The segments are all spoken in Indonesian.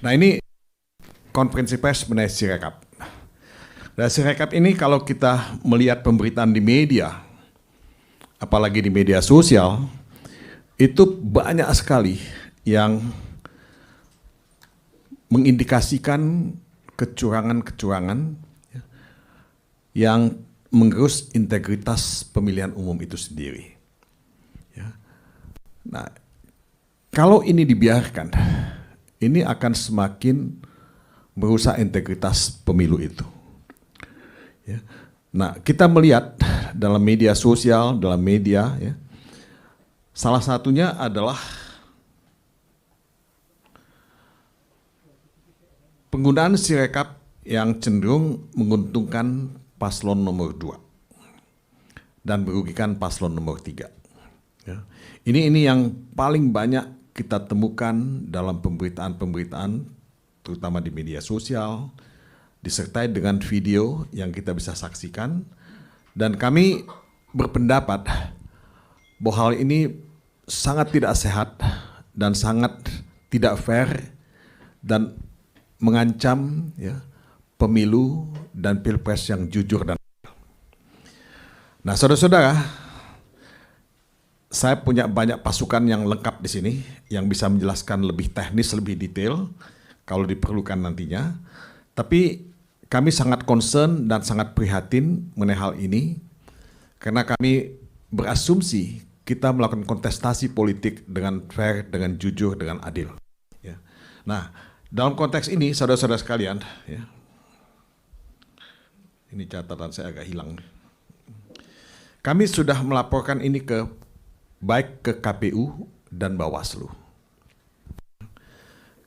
Nah ini konferensi pers mengenai Sirekap. Nah Sirekap ini kalau kita melihat pemberitaan di media, apalagi di media sosial, itu banyak sekali yang mengindikasikan kecurangan-kecurangan yang menggerus integritas pemilihan umum itu sendiri. Nah, kalau ini dibiarkan, ini akan semakin merusak integritas pemilu itu. Nah, kita melihat dalam media sosial, dalam media, salah satunya adalah penggunaan Sirekap yang cenderung menguntungkan paslon nomor 2 dan merugikan paslon nomor 3. Ini yang paling banyak kita temukan dalam pemberitaan-pemberitaan, terutama di media sosial, disertai dengan video yang kita bisa saksikan, dan kami berpendapat bahwa hal ini sangat tidak sehat dan sangat tidak fair dan mengancam pemilu dan pilpres yang jujur dan adil. Nah, saudara-saudara, saya punya banyak pasukan yang lengkap di sini yang bisa menjelaskan lebih teknis, lebih detail kalau diperlukan nantinya. Tapi kami sangat concern dan sangat prihatin mengenai hal ini karena kami berasumsi kita melakukan kontestasi politik dengan fair, dengan jujur, dengan adil. Nah, dalam konteks ini, saudara-saudara sekalian, ini catatan saya agak hilang. Kami sudah melaporkan ini baik ke KPU dan Bawaslu.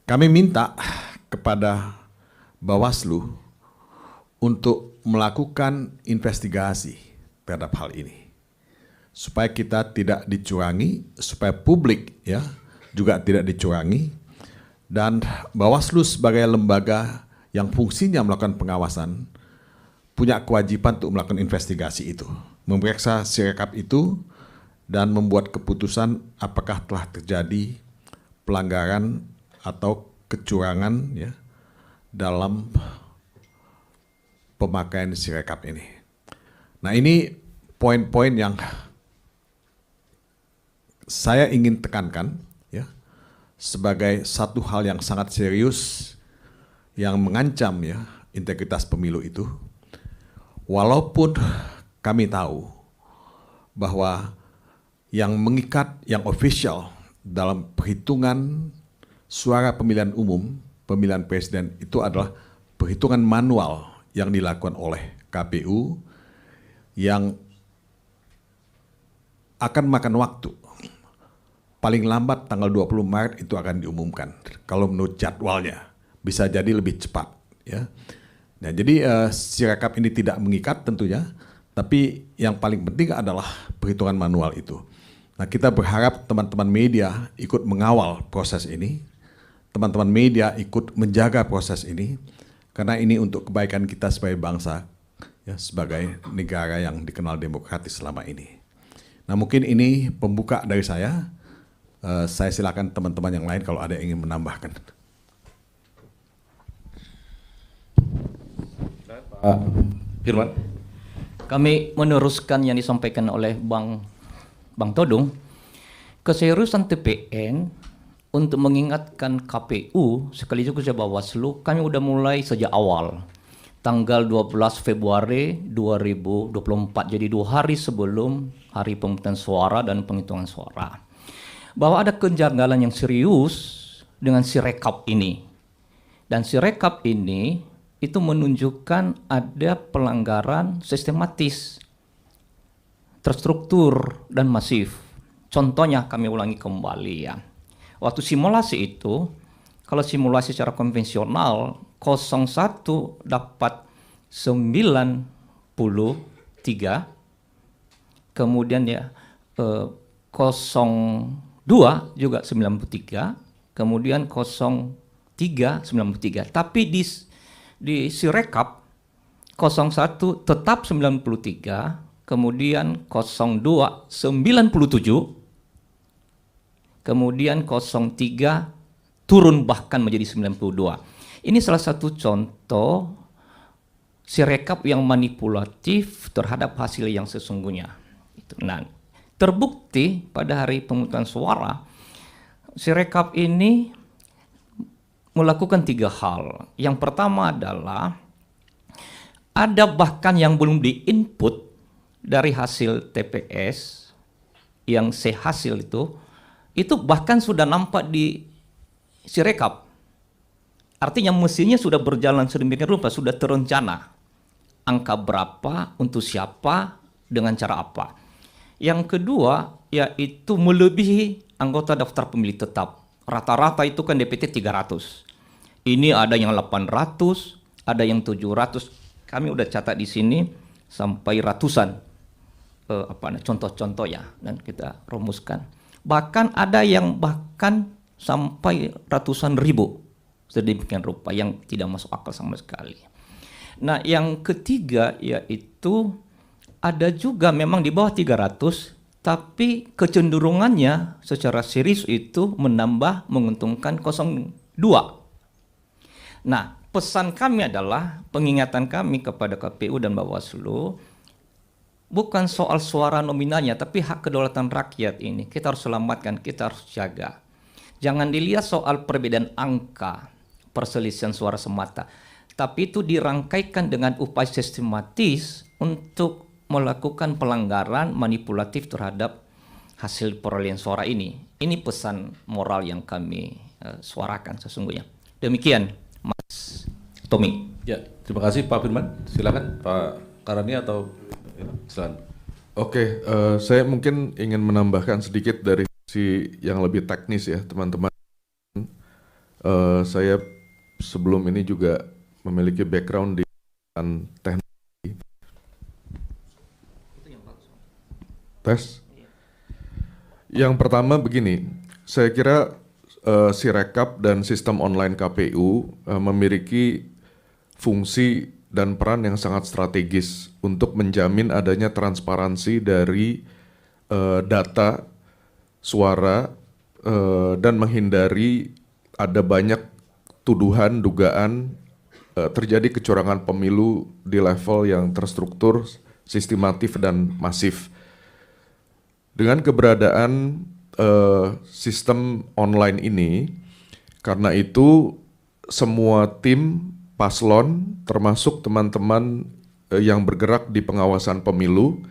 Kami minta kepada Bawaslu untuk melakukan investigasi terhadap hal ini, supaya kita tidak dicurangi, supaya publik juga tidak dicurangi, dan Bawaslu sebagai lembaga yang fungsinya melakukan pengawasan punya kewajiban untuk melakukan investigasi itu, memeriksa Sirekap itu dan membuat keputusan apakah telah terjadi pelanggaran atau kecurangan dalam pemakaian Sirekap ini. Nah, ini poin-poin yang saya ingin tekankan sebagai satu hal yang sangat serius yang mengancam integritas pemilu itu. Walaupun kami tahu bahwa yang mengikat, yang official dalam perhitungan suara pemilihan umum, pemilihan presiden itu adalah perhitungan manual yang dilakukan oleh KPU yang akan makan waktu. Paling lambat tanggal 20 Maret itu akan diumumkan. Kalau menurut jadwalnya, bisa jadi lebih cepat. Nah, jadi Sirekap ini tidak mengikat tentunya, tapi yang paling penting adalah perhitungan manual itu. Nah, kita berharap teman-teman media ikut mengawal proses ini, teman-teman media ikut menjaga proses ini, karena ini untuk kebaikan kita sebagai bangsa, sebagai negara yang dikenal demokratis selama ini. Nah, mungkin ini pembuka dari saya. Saya silakan teman-teman yang lain kalau ada yang ingin menambahkan. Pak Firman. Kami meneruskan yang disampaikan oleh Bang Todung. Keseriusan TPN untuk mengingatkan KPU sekaligus juga Bawaslu, kami sudah mulai sejak awal. Tanggal 12 Februari 2024, jadi 2 hari sebelum hari pemungutan suara dan penghitungan suara, bahwa ada kejanggalan yang serius dengan Sirekap ini. Dan Sirekap ini itu menunjukkan ada pelanggaran sistematis, terstruktur, dan masif. Contohnya kami ulangi kembali Waktu simulasi itu, kalau simulasi secara konvensional, 01 dapat 93, kemudian 02 juga 93, kemudian 03 93. Tapi di Sirekap 01 tetap 93, kemudian 02 97, kemudian 03 turun bahkan menjadi 92. Ini salah satu contoh Sirekap yang manipulatif terhadap hasil yang sesungguhnya. Nah, terbukti pada hari pemungutan suara, Sirekap ini melakukan 3 hal. Yang pertama adalah ada bahkan yang belum diinput dari hasil TPS yang sehasil itu bahkan sudah nampak di Sirekap. Artinya mesinnya sudah berjalan sedemikian rupa, sudah terencana. Angka berapa, untuk siapa, dengan cara apa. Yang kedua, yaitu melebihi anggota daftar pemilih tetap. Rata-rata itu kan DPT 300. Ini ada yang 800, ada yang 700. Kami udah catat di sini sampai ratusan contoh-contoh ya, dan kita rumuskan. Bahkan ada yang bahkan sampai ratusan ribu sedemikian rupa yang tidak masuk akal sama sekali. Nah, yang ketiga yaitu ada juga memang di bawah 300, tapi kecenderungannya secara serius itu menambah menguntungkan 02. Nah, pesan kami adalah, pengingatan kami kepada KPU dan Bawaslu, bukan soal suara nominalnya, tapi hak kedaulatan rakyat ini. Kita harus selamatkan, kita harus jaga. Jangan dilihat soal perbedaan angka, perselisihan suara semata. Tapi itu dirangkaikan dengan upaya sistematis untuk melakukan pelanggaran manipulatif terhadap hasil perolehan suara ini. Ini pesan moral yang kami suarakan sesungguhnya. Demikian, Mas Tommy. Ya, terima kasih Pak Firman. Silakan Pak Karani atau silakan. Oke, saya mungkin ingin menambahkan sedikit dari sisi yang lebih teknis ya, teman-teman. Saya sebelum ini juga memiliki background di teknologi. Tes. Yang pertama begini, saya kira Sirekap dan sistem online KPU memiliki fungsi dan peran yang sangat strategis untuk menjamin adanya transparansi dari data, suara, dan menghindari ada banyak tuduhan, dugaan terjadi kecurangan pemilu di level yang terstruktur, sistematif, dan masif. Dengan keberadaan sistem online ini, karena itu semua tim paslon, termasuk teman-teman yang bergerak di pengawasan pemilu,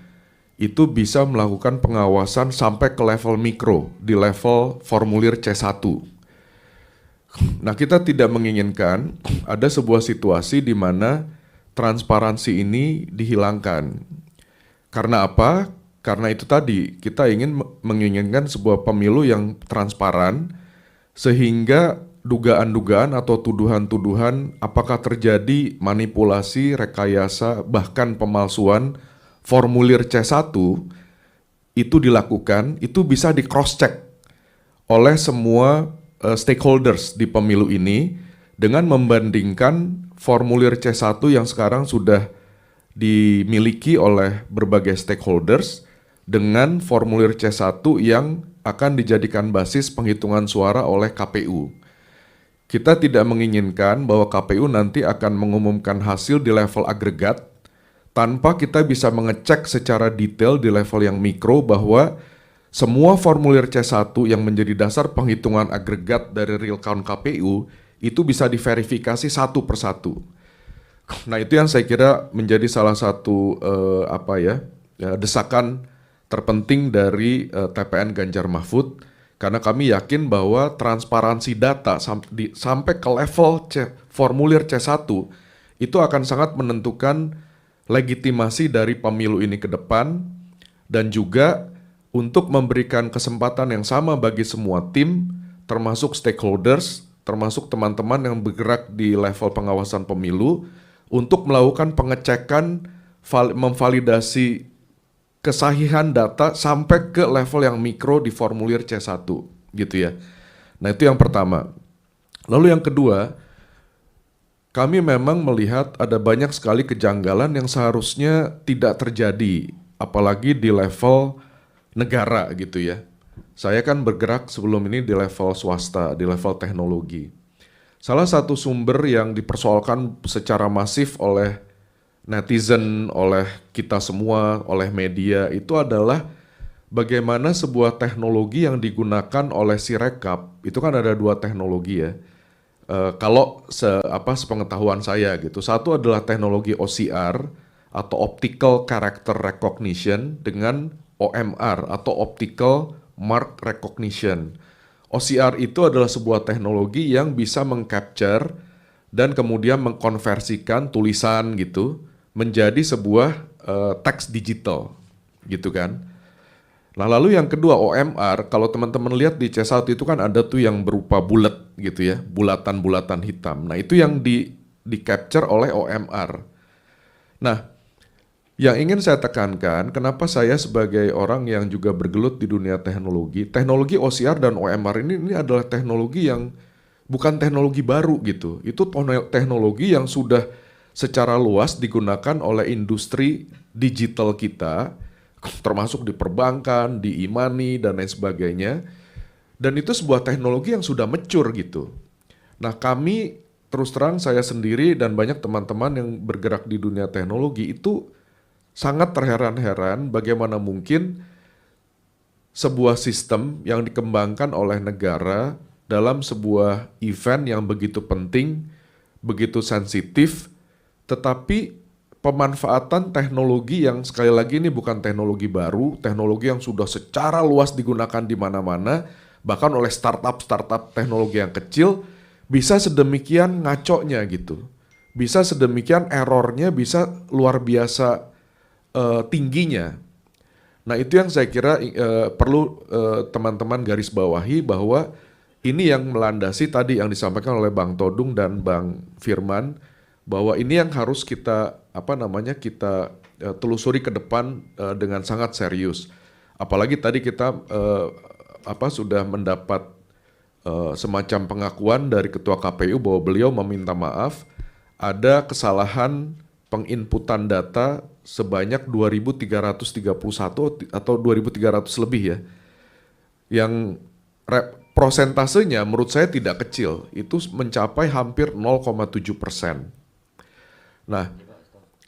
itu bisa melakukan pengawasan sampai ke level mikro, di level formulir C1. Nah, kita tidak menginginkan ada sebuah situasi di mana transparansi ini dihilangkan. Karena apa? Karena itu tadi, kita menginginkan sebuah pemilu yang transparan, sehingga dugaan-dugaan atau tuduhan-tuduhan apakah terjadi manipulasi, rekayasa, bahkan pemalsuan formulir C1 itu dilakukan, itu bisa di cross-check oleh semua stakeholders di pemilu ini dengan membandingkan formulir C1 yang sekarang sudah dimiliki oleh berbagai stakeholders dengan formulir C1 yang akan dijadikan basis penghitungan suara oleh KPU. Kita tidak menginginkan bahwa KPU nanti akan mengumumkan hasil di level agregat tanpa kita bisa mengecek secara detail di level yang mikro bahwa semua formulir C1 yang menjadi dasar penghitungan agregat dari real count KPU itu bisa diverifikasi satu persatu. Nah, itu yang saya kira menjadi salah satu desakan terpenting dari TPN Ganjar Mahfud, karena kami yakin bahwa transparansi data sampai ke level formulir C1 itu akan sangat menentukan legitimasi dari pemilu ini ke depan, dan juga untuk memberikan kesempatan yang sama bagi semua tim, termasuk stakeholders, termasuk teman-teman yang bergerak di level pengawasan pemilu, untuk melakukan pengecekan, memvalidasi kesahihan data sampai ke level yang mikro di formulir C1, gitu ya. Nah, itu yang pertama. Lalu yang kedua, kami memang melihat ada banyak sekali kejanggalan yang seharusnya tidak terjadi, apalagi di level negara gitu ya. Saya kan bergerak sebelum ini di level swasta, di level teknologi. Salah satu sumber yang dipersoalkan secara masif oleh netizen, oleh kita semua, oleh media itu adalah bagaimana sebuah teknologi yang digunakan oleh Sirekap, itu kan ada 2 teknologi ya. Kalau sepengetahuan saya gitu, satu adalah teknologi OCR atau Optical Character Recognition dengan OMR atau Optical Mark Recognition. OCR itu adalah sebuah teknologi yang bisa mengcapture dan kemudian mengkonversikan tulisan gitu menjadi sebuah teks digital gitu kan. Nah lalu yang kedua OMR, kalau teman-teman lihat di C1 itu kan ada tuh yang berupa bulat gitu ya, bulatan-bulatan hitam. Nah itu yang di capture oleh OMR. Nah yang ingin saya tekankan, kenapa saya sebagai orang yang juga bergelut di dunia teknologi OCR dan OMR ini adalah teknologi yang bukan teknologi baru gitu. Itu teknologi yang sudah secara luas digunakan oleh industri digital kita, termasuk di perbankan, di e-money, dan lain sebagainya. Dan itu sebuah teknologi yang sudah mature gitu. Nah kami, terus terang saya sendiri dan banyak teman-teman yang bergerak di dunia teknologi itu sangat terheran-heran bagaimana mungkin sebuah sistem yang dikembangkan oleh negara dalam sebuah event yang begitu penting, begitu sensitif, tetapi pemanfaatan teknologi yang sekali lagi ini bukan teknologi baru, teknologi yang sudah secara luas digunakan di mana-mana, bahkan oleh startup teknologi yang kecil, bisa sedemikian ngaconya gitu. Bisa sedemikian errornya bisa luar biasa tingginya. Nah itu yang saya kira perlu teman-teman garis bawahi bahwa ini yang melandasi tadi yang disampaikan oleh Bang Todung dan Bang Firman, bahwa ini yang harus kita kita telusuri ke depan dengan sangat serius. Apalagi tadi kita sudah mendapat semacam pengakuan dari Ketua KPU bahwa beliau meminta maaf ada kesalahan penginputan data sebanyak 2.331 atau 2.300 lebih ya. Yang prosentasenya menurut saya tidak kecil, itu mencapai hampir 0,7%. Nah,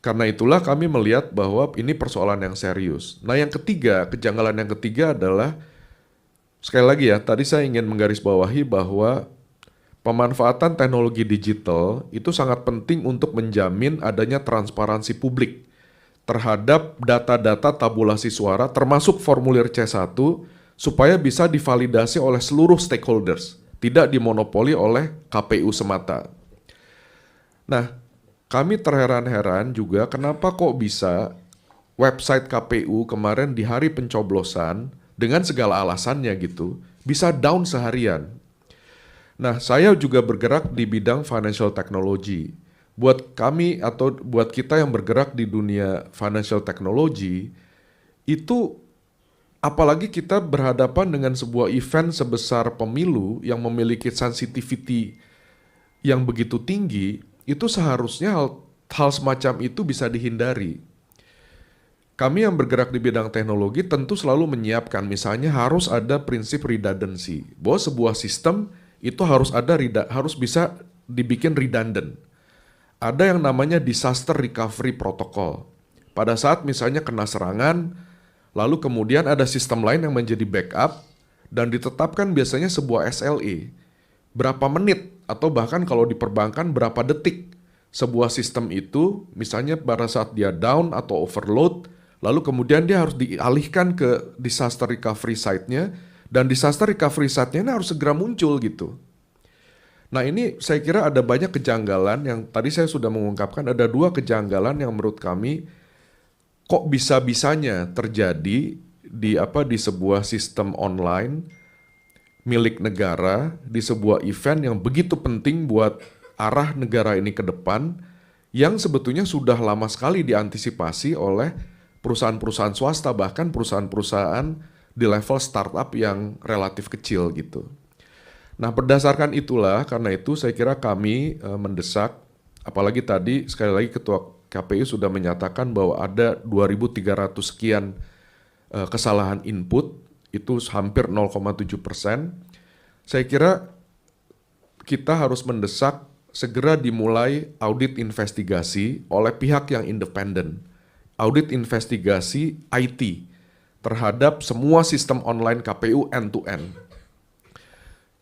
karena itulah kami melihat bahwa ini persoalan yang serius. Nah yang ketiga, kejanggalan yang ketiga adalah, sekali lagi ya, tadi saya ingin menggarisbawahi bahwa pemanfaatan teknologi digital itu sangat penting untuk menjamin adanya transparansi publik terhadap data-data tabulasi suara termasuk formulir C1 supaya bisa divalidasi oleh seluruh stakeholders, tidak dimonopoli oleh KPU semata. Nah, kami terheran-heran juga kenapa kok bisa website KPU kemarin di hari pencoblosan dengan segala alasannya gitu, bisa down seharian. Nah, saya juga bergerak di bidang financial technology. Buat kami atau buat kita yang bergerak di dunia financial technology, itu apalagi kita berhadapan dengan sebuah event sebesar pemilu yang memiliki sensitivity yang begitu tinggi, itu seharusnya hal semacam itu bisa dihindari. Kami yang bergerak di bidang teknologi tentu selalu menyiapkan, misalnya harus ada prinsip redundancy, bahwa sebuah sistem itu harus bisa dibikin redundant. Ada yang namanya disaster recovery protocol. Pada saat misalnya kena serangan, lalu kemudian ada sistem lain yang menjadi backup dan ditetapkan biasanya sebuah SLA. Berapa menit atau bahkan kalau di perbankan berapa detik sebuah sistem itu misalnya pada saat dia down atau overload, lalu kemudian dia harus dialihkan ke disaster recovery site-nya dan disaster recovery site-nya ini harus segera muncul gitu. Nah ini saya kira ada banyak kejanggalan yang tadi saya sudah mengungkapkan, ada 2 kejanggalan yang menurut kami kok bisa-bisanya terjadi di sebuah sistem online milik negara, di sebuah event yang begitu penting buat arah negara ini ke depan, yang sebetulnya sudah lama sekali diantisipasi oleh perusahaan-perusahaan swasta, bahkan perusahaan-perusahaan di level startup yang relatif kecil gitu. Nah berdasarkan itulah, karena itu saya kira kami mendesak, apalagi tadi sekali lagi Ketua KPU sudah menyatakan bahwa ada 2.300 sekian kesalahan input itu hampir 0,7%. Saya kira kita harus mendesak segera dimulai audit investigasi oleh pihak yang independen. Audit investigasi IT terhadap semua sistem online KPU end-to-end.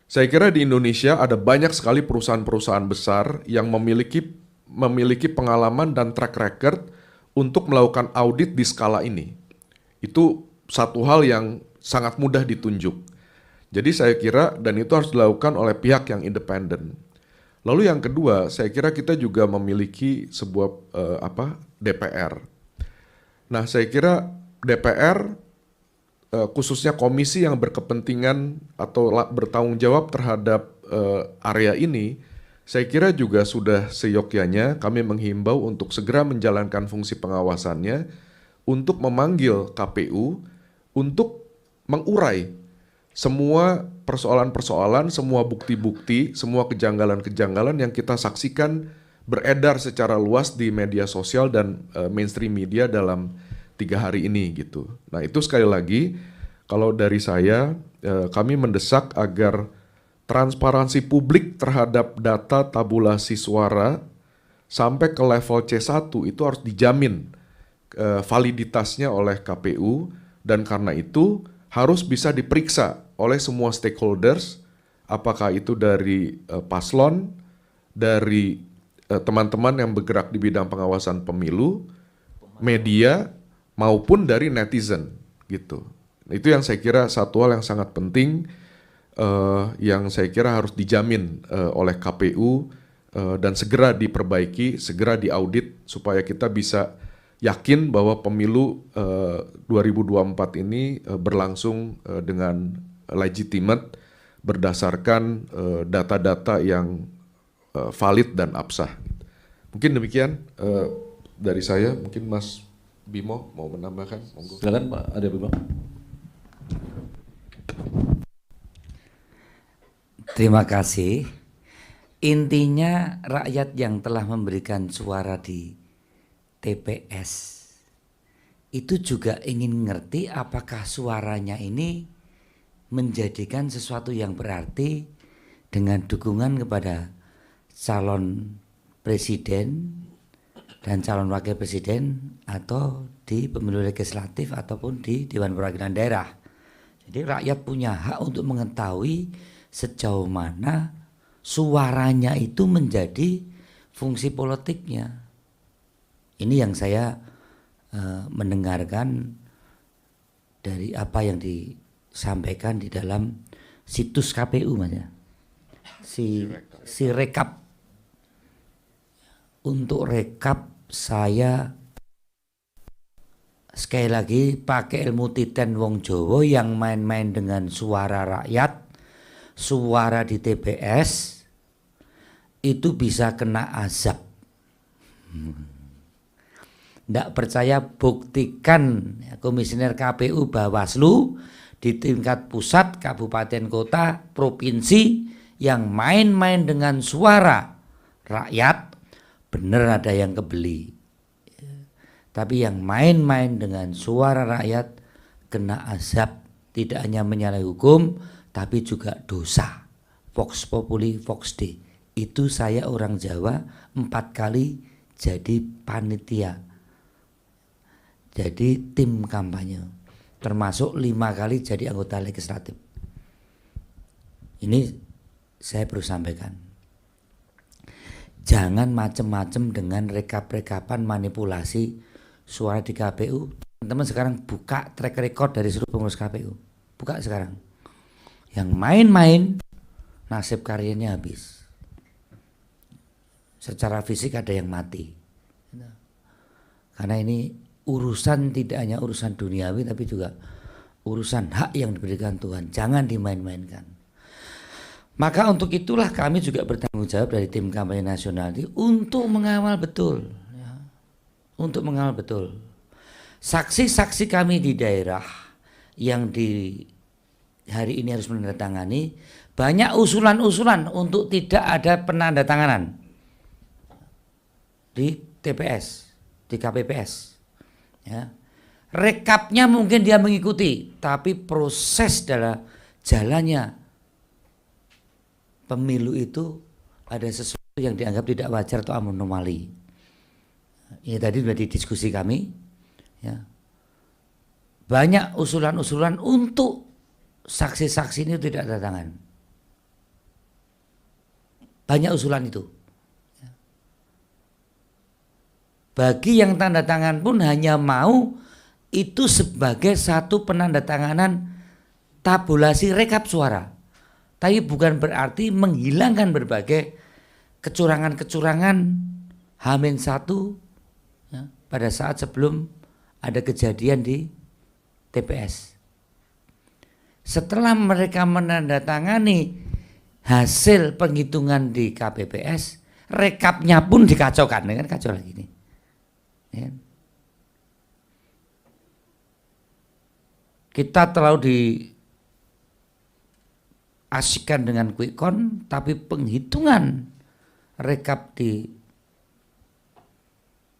Saya kira di Indonesia ada banyak sekali perusahaan-perusahaan besar yang memiliki pengalaman dan track record untuk melakukan audit di skala ini. Itu satu hal yang sangat mudah ditunjuk. Jadi saya kira, dan itu harus dilakukan oleh pihak yang independen. Lalu yang kedua, saya kira kita juga memiliki sebuah DPR. Nah, saya kira DPR khususnya komisi yang berkepentingan atau bertanggung jawab terhadap area ini, saya kira juga sudah seyogyanya kami menghimbau untuk segera menjalankan fungsi pengawasannya untuk memanggil KPU untuk mengurai semua persoalan-persoalan, semua bukti-bukti, semua kejanggalan-kejanggalan yang kita saksikan beredar secara luas di media sosial dan mainstream media dalam 3 hari ini gitu. Nah itu sekali lagi, kalau dari saya, kami mendesak agar transparansi publik terhadap data tabulasi suara sampai ke level C1 itu harus dijamin validitasnya oleh KPU, dan karena itu harus bisa diperiksa oleh semua stakeholders, apakah itu dari paslon, dari teman-teman yang bergerak di bidang pengawasan pemilu, media, maupun dari netizen gitu. Itu yang saya kira satu hal yang sangat penting, yang saya kira harus dijamin oleh KPU dan segera diperbaiki, segera diaudit supaya kita bisa yakin bahwa pemilu 2024 ini berlangsung dengan legitimate berdasarkan data-data yang valid dan absah. Mungkin demikian dari saya. Mungkin Mas Bimo mau menambahkan. Monggo. Silakan Pak Ade Bimo. Terima kasih. Intinya rakyat yang telah memberikan suara di TPS itu juga ingin ngerti apakah suaranya ini menjadikan sesuatu yang berarti dengan dukungan kepada calon presiden dan calon wakil presiden atau di pemilu legislatif ataupun di Dewan Perwakilan Daerah. Jadi rakyat punya hak untuk mengetahui sejauh mana suaranya itu menjadi fungsi politiknya. Ini yang saya mendengarkan dari apa yang disampaikan di dalam situs KPU, Mas ya. Si rekap. Untuk rekap saya sekali lagi pakai ilmu titen wong Jawa yang main-main dengan suara rakyat, suara di TPS itu bisa kena azab. Tidak percaya buktikan komisioner KPU Bawaslu di tingkat pusat, kabupaten, kota, provinsi yang main-main dengan suara rakyat, benar ada yang kebeli. Tapi yang main-main dengan suara rakyat kena azab, tidak hanya menyalahi hukum tapi juga dosa. Vox populi vox dei. Itu saya orang Jawa 4 kali jadi panitia. Jadi tim kampanye, termasuk 5 kali jadi anggota legislatif. Ini saya perlu sampaikan. Jangan macam-macam dengan rekap-rekapan manipulasi suara di KPU. Teman-teman sekarang buka track record dari seluruh pengurus KPU. Buka sekarang. Yang main-main nasib karirnya habis. Secara fisik ada yang mati. Karena ini urusan tidak hanya urusan duniawi tapi juga urusan hak yang diberikan Tuhan. Jangan dimain-mainkan. Maka untuk itulah kami juga bertanggung jawab dari tim kampanye nasional ini untuk mengawal betul. Ya. Untuk mengawal betul. Saksi-saksi kami di daerah yang di hari ini harus menandatangani, banyak usulan-usulan untuk tidak ada penandatanganan di TPS, di KPPS. Ya. Rekapnya mungkin dia mengikuti, tapi proses dalam jalannya pemilu itu ada sesuatu yang dianggap tidak wajar atau anomali. Ini tadi sudah di diskusi kami, ya. Banyak usulan-usulan untuk saksi-saksi ini tidak ada tangan. Banyak usulan itu. Bagi yang tanda tangan pun hanya mau itu sebagai satu penandatanganan tabulasi rekap suara. Tapi bukan berarti menghilangkan berbagai kecurangan-kecurangan H-1 ya, pada saat sebelum ada kejadian di TPS. Setelah mereka menandatangani hasil penghitungan di KPPS, rekapnya pun dikacaukan, kan kacau lagi nih. Ya. Kita terlalu diasikkan dengan quick count, tapi penghitungan rekap di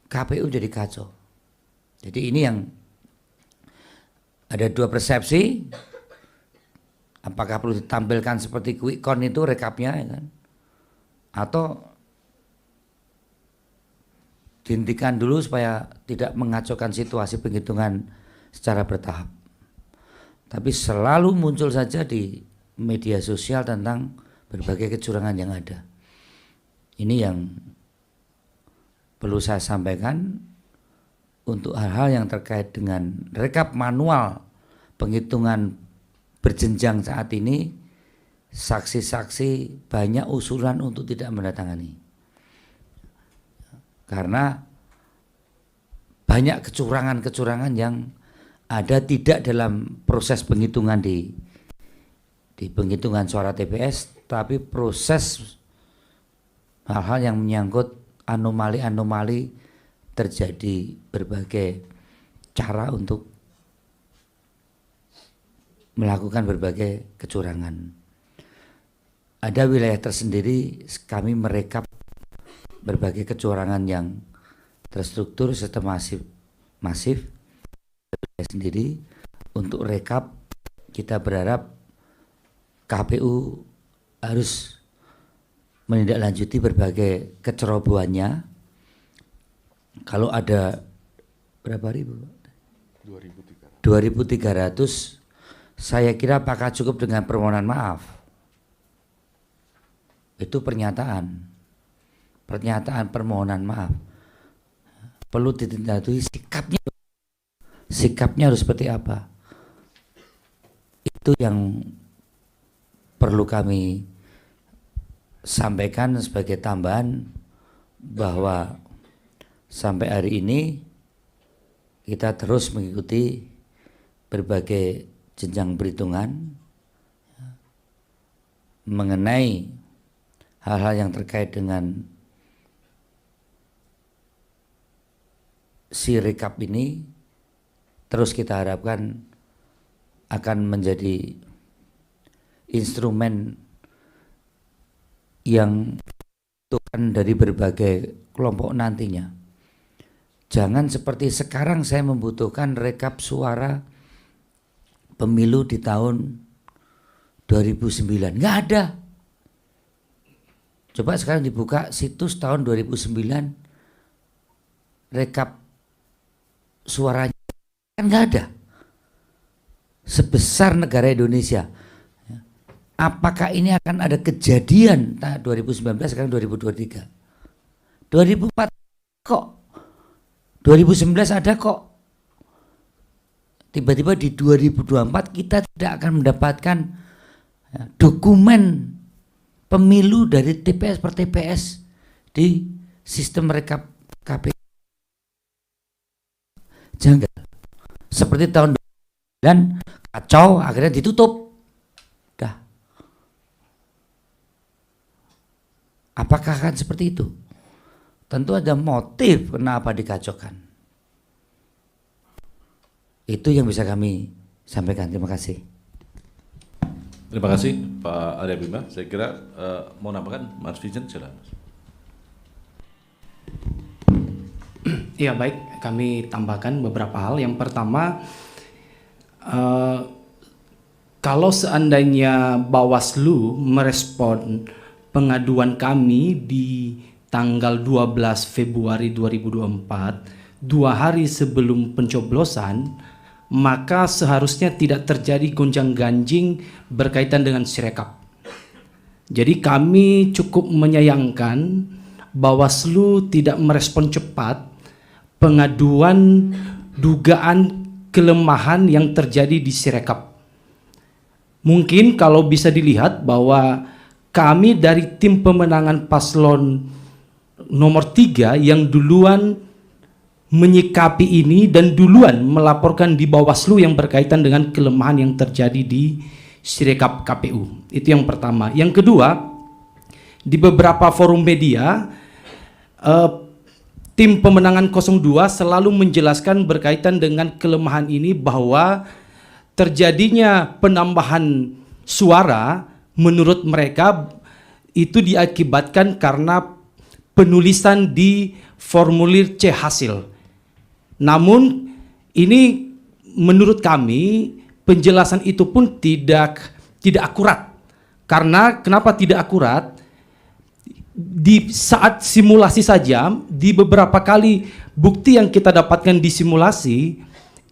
KPU jadi kacau. Jadi ini yang ada dua persepsi. Apakah perlu ditampilkan seperti quick count itu rekapnya, ya kan? Atau dihentikan dulu supaya tidak mengacaukan situasi penghitungan secara bertahap. Tapi selalu muncul saja di media sosial tentang berbagai kecurangan yang ada. Ini yang perlu saya sampaikan untuk hal-hal yang terkait dengan rekap manual penghitungan berjenjang saat ini. Saksi-saksi banyak usulan untuk tidak mendatangani. Karena banyak kecurangan-kecurangan yang ada tidak dalam proses penghitungan di penghitungan suara TPS, tapi proses hal-hal yang menyangkut anomali-anomali terjadi berbagai cara untuk melakukan berbagai kecurangan. Ada wilayah tersendiri kami merekap berbagai kecurangan yang terstruktur sistematis masif sendiri. Untuk rekap kita berharap KPU harus menindaklanjuti berbagai kecerobohannya. Kalau ada berapa ribu? 2.300. Saya kira apakah cukup dengan permohonan maaf? Itu pernyataan permohonan maaf. Perlu ditindaklanjuti sikapnya harus seperti apa? Itu yang perlu kami sampaikan sebagai tambahan, bahwa sampai hari ini kita terus mengikuti berbagai jenjang perhitungan mengenai hal-hal yang terkait dengan si rekap ini. Terus kita harapkan akan menjadi instrumen yang dibutuhkan dari berbagai kelompok nantinya. Jangan seperti sekarang saya membutuhkan rekap suara pemilu di tahun 2009. Nggak ada. Coba sekarang dibuka situs tahun 2009, rekap suaranya kan nggak ada. Sebesar negara Indonesia. Apakah ini akan ada kejadian 2019 sekarang 2023? 2004 kok. 2019 ada kok. Tiba-tiba di 2024 kita tidak akan mendapatkan dokumen pemilu dari TPS per TPS di sistem rekap KPU. Janggal. Seperti tahun 2009 kacau, akhirnya ditutup. Dah. Apakah akan seperti itu? Tentu ada motif kenapa dikacaukan. Itu yang bisa kami sampaikan. Terima kasih. Terima kasih Pak Arya Bima. Saya kira mau nambahkan Mas Vincent, silakan. Iya baik, kami tambahkan beberapa hal. Yang pertama, kalau seandainya Bawaslu merespon pengaduan kami di tanggal 12 Februari 2024, 2 hari sebelum pencoblosan, maka seharusnya tidak terjadi gonjang-ganjing berkaitan dengan Sirekap. Jadi kami cukup menyayangkan Bawaslu tidak merespon cepat pengaduan dugaan kelemahan yang terjadi di Sirekap. Mungkin kalau bisa dilihat bahwa kami dari tim pemenangan paslon nomor 3 yang duluan menyikapi ini dan duluan melaporkan di Bawaslu yang berkaitan dengan kelemahan yang terjadi di Sirekap KPU. Itu yang pertama. Yang kedua, di beberapa forum media tim pemenangan 02 selalu menjelaskan berkaitan dengan kelemahan ini bahwa terjadinya penambahan suara menurut mereka itu diakibatkan karena penulisan di formulir C hasil. Namun ini menurut kami penjelasan itu pun tidak akurat. Karena kenapa tidak akurat? Di saat simulasi saja, di beberapa kali bukti yang kita dapatkan di simulasi,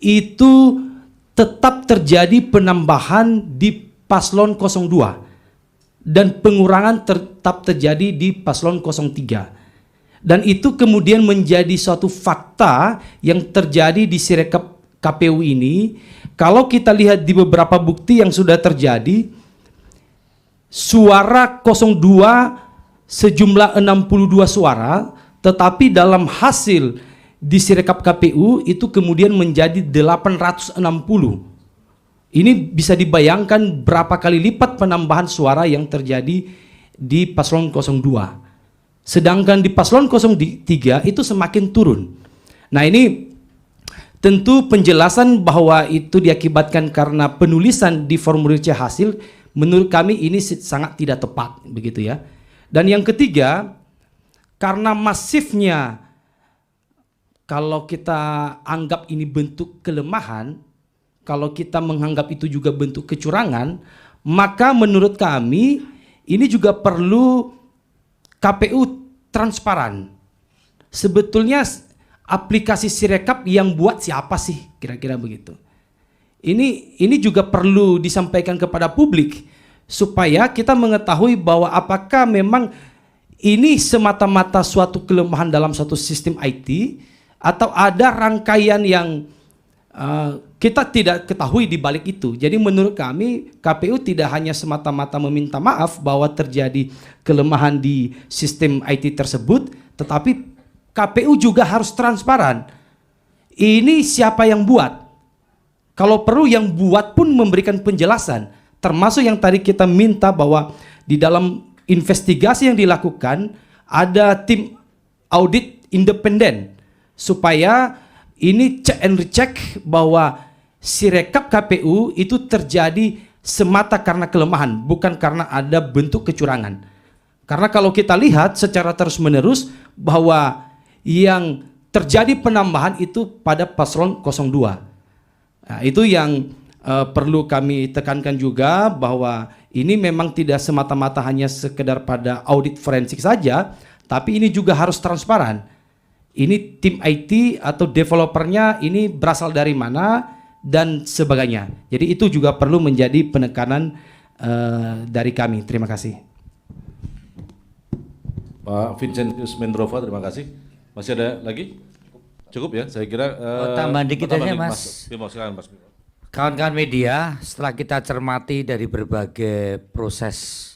itu tetap terjadi penambahan di paslon 02 dan pengurangan tetap terjadi di paslon 03. Dan itu kemudian menjadi suatu fakta yang terjadi di Sirekap KPU ini. Kalau kita lihat di beberapa bukti yang sudah terjadi, suara 02 sejumlah 62 suara, tetapi dalam hasil di Sirekap KPU itu kemudian menjadi 860. Ini bisa dibayangkan berapa kali lipat penambahan suara yang terjadi di paslon 02. Sedangkan di paslon 03 itu semakin turun. Nah ini tentu penjelasan bahwa itu diakibatkan karena penulisan di formulir C hasil, menurut kami ini sangat tidak tepat, begitu ya. Dan yang ketiga, karena masifnya, kalau kita anggap ini bentuk kelemahan, kalau kita menganggap itu juga bentuk kecurangan, maka menurut kami ini juga perlu KPU transparan. Sebetulnya aplikasi Sirekap yang buat siapa sih? Kira-kira begitu. Ini juga perlu disampaikan kepada publik supaya kita mengetahui bahwa apakah memang ini semata-mata suatu kelemahan dalam suatu sistem IT atau ada rangkaian yang kita tidak ketahui di balik itu. Jadi menurut kami KPU tidak hanya semata-mata meminta maaf bahwa terjadi kelemahan di sistem IT tersebut, tetapi KPU juga harus transparan. Ini siapa yang buat? Kalau perlu yang buat pun memberikan penjelasan, termasuk yang tadi kita minta bahwa di dalam investigasi yang dilakukan ada tim audit independen supaya ini check and recheck bahwa Sirekap KPU itu terjadi semata karena kelemahan, bukan karena ada bentuk kecurangan. Karena kalau kita lihat secara terus-menerus bahwa yang terjadi penambahan itu pada paslon 02. Nah, itu yang perlu kami tekankan juga bahwa ini memang tidak semata-mata hanya sekedar pada audit forensik saja, tapi ini juga harus transparan. Ini tim IT atau developernya ini berasal dari mana dan sebagainya. Jadi itu juga perlu menjadi penekanan dari kami. Terima kasih. Pak Vincentius Mendrova, terima kasih. Masih ada lagi? Cukup ya, saya kira. Tambahan dikit aja, Mas. Bimo, silakan Mas. Kawan-kawan media, setelah kita cermati dari berbagai proses